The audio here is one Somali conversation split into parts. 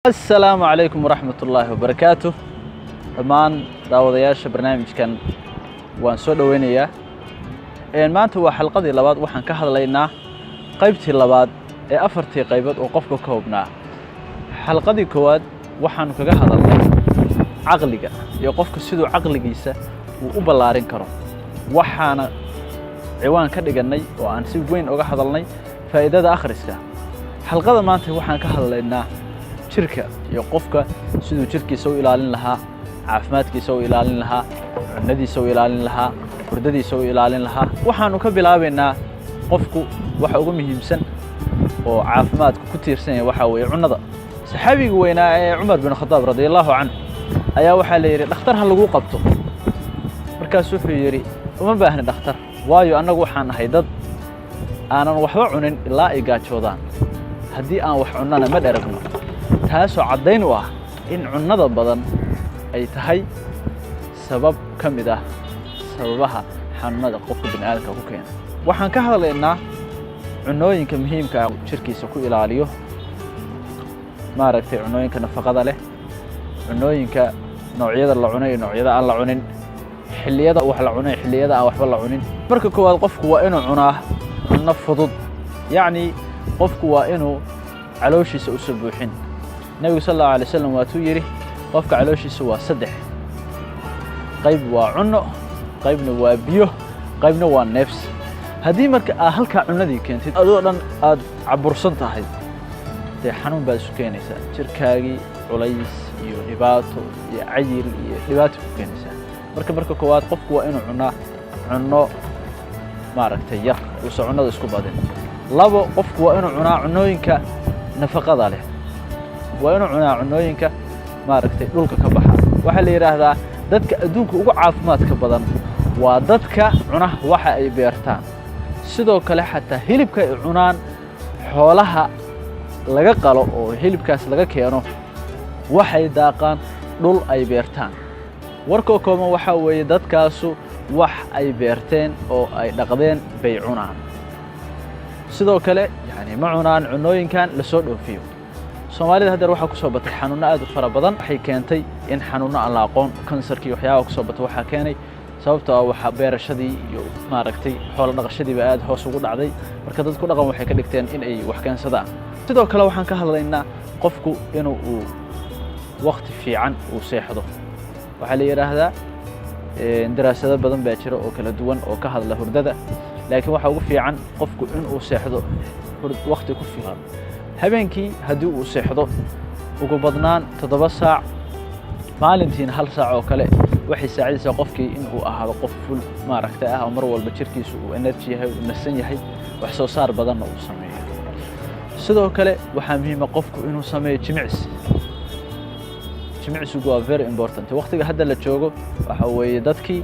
السلام عليكم ورحمة الله وبركاته. دمان داودياش برنامج كان وان سو دوينيا maanta waa xalqadii labaad waxaan ka hadlaynaa qaybtii labaad ee afartii qaybood oo qofka ka hubnaa. xalqadii koowaad waxaan kaga hadalnay aqliga iyo qofka sidoo aqligiisa uu u ballaarin karo. waxaana ciwaan ka dhiganay oo aan si weyn uga hadalnay faa'iidada akhriska. xalqada maanta waxaan ka hadlaynaa jirka iyo qofka sidoo jirkiisa u ilaalin lahaa, caafimaadkiisa u ilaalin lahaa, cunadiisa u ilaalin lahaa, hurdadiisa u ilaalin lahaa. waxaanu ka bilaabaynaa qofku waxa ugu muhiimsan oo caafimaadku ku tiirsan yahay waxa weeye cunada. saxaabiga weynaa ee Umar bin Khattab radiyallahu anhu ayaa waxa la yiri dhakhtar ha lagu qabto. markaas wuxuu yiri uma baahna dhakhtar, waayo anagu waxaan nahay dad aanan waxba cunin ilaa ay gaajoodaan. haddii aan wax cunana ma dheragno. taasoo caddayn u ah in cunada badan ay tahay sabab ka mid ah sababaha xanuunada qofka bini'aadamka ku keena. waxaan ka hadlaynaa cunooyinka muhiimka ah jirkiisa ku ilaaliyo, maaragtay cunooyinka nafaqada leh, cunooyinka noocyada la cunay iyo noocyada aan la cunin, xilliyada wax la cunay xilliyada aan waxba la cunin. marka koowaad qofku waa inuu cunaa cunno fudud, yacni qofku waa inuu calooshiisa u soo buuxin. nabigu sallallahu alayhi wasallam waa tuu yiri qofka calooshiisa waa saddex qayb, waa cunno, qaybna waa biyo, qaybna waa neefsi. haddii marka aad halkaa cunadii keentid adoo dhan aad cabursan tahay, dee xanuun baad isu keenaysaa. jirkaagii culays iyo dhibaato iyo cayil iyo dhibaato ku keenaysaa. marka koowaad qofku waa inuu cunaa cunno maaragtay yar uusan cunada isku badin. labo, qofku waa inuu cunaa cunooyinka nafaqada leh, waa inuu cunaa cunooyinka maaragtay dhulka ka baxa. waxaa la yiraahdaa dadka adduunka ugu caafimaadka badan waa dadka cuna waxa ay beertaan. sidoo kale xataa hilibka ay cunaan xoolaha laga qalo oo hilibkaas laga keeno waxay daaqaan dhul ay beertaan. warka kooban waxa weeye dadkaasu wax ay beerteen oo ay dhaqdeen bay cunaan. sidoo kale yani ma cunaan cunooyinkan la soo dhoofiyo. Soomaalida hadda waxa ku soo batay xanuuno aad u fara badan. waxay keentay in xanuuno aan la aqoon kansarkii waxyaabo ku soo batay. waxa keenay sababtoo ah waxa beerashadii iyo maaragtay xoolo dhaqashadii ba aad hoos ugu dhacday. marka dadku dhaqan waxay ka dhigteen in ay wax keensadaan. sidoo kale waxaan ka hadlaynaa qofku inuu waqti fiican uu seexdo. waxa la yiraahdaa daraasado badan baa jira oo kala duwan oo ka hadla hurdada, laakiin waxa ugu fiican qofku inuu seexdo waqti ku filan. habeenkii haddii uu seexdo ugu badnaan 7 saac, maalintiina 1 saac oo kale, waxay saacidaysaa qofkii inuu ahaado qof full maaragtay ah oo mar walba jirkiisu uu energy yahay, uu nasan yahay, wax soo saar badanna uu sameeyo. sidoo kale waxaa muhiim ah qofku inuu sameeyo jimicsi. jimicsigu waa very important. waqtiga hadda la joogo waxa weeye dadkii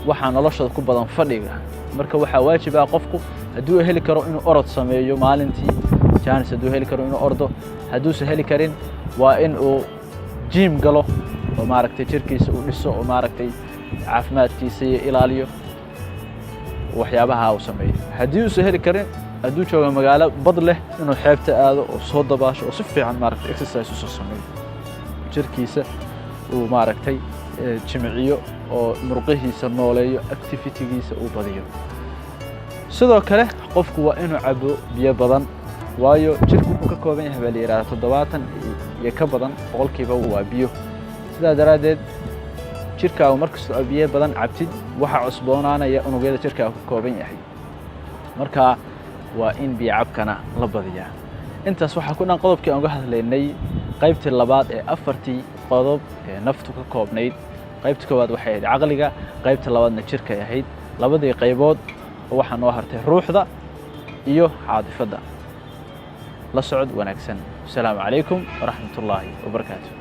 waxaa noloshooda ku badan fadhiga. marka waxaa waajib ah qofku hadduu heli karo inuu orod sameeyo maalintii, jaanis hadduu heli karo inuu ordo. hadduusan heli karin waa in uu gym galo oo maaragtay jirkiisa uu dhiso oo maaragtay caafimaadkiisa ilaaliyo waxyaabaha uu sameeyo. haddii uusan heli karin, hadduu joogo magaalo bad leh, inuu xeebta aado oo soo dabaasho oo si fiican maaragtay exercise u soo sameeyo. jirkiisa uu maaragtay jimciyo oo murqihiisa nooleeyo, activity-giisa uu badiyo. sidoo kale qofku waa inuu cabo biyo badan, waayo jirku wuxuu ka kooban yahay baa la yiraahdaa 70 iyo ka badan boqolkiiba waa biyo. sidaa daraadeed jirkaagu markasta oo biyo badan cabtid waxa cusboonaanaya unugyada jirkaagu ka kooban yahay. marka waa in biyo cabkana la badiyaa. intaas waxaa ku dhan qodobkii aan uga hadlaynay qaybtii labaad ee afartii qodob ee naftu ka koobnayd. qaybta koowaad waxay ahayd aqliga, qaybta labaadna jirka ahayd. labadii qaybood waxaa noo hartay ruuxda iyo caadifada. la socod wanaagsan. Assalaamu calaykum waraxmatullaahi wabarakaatuh.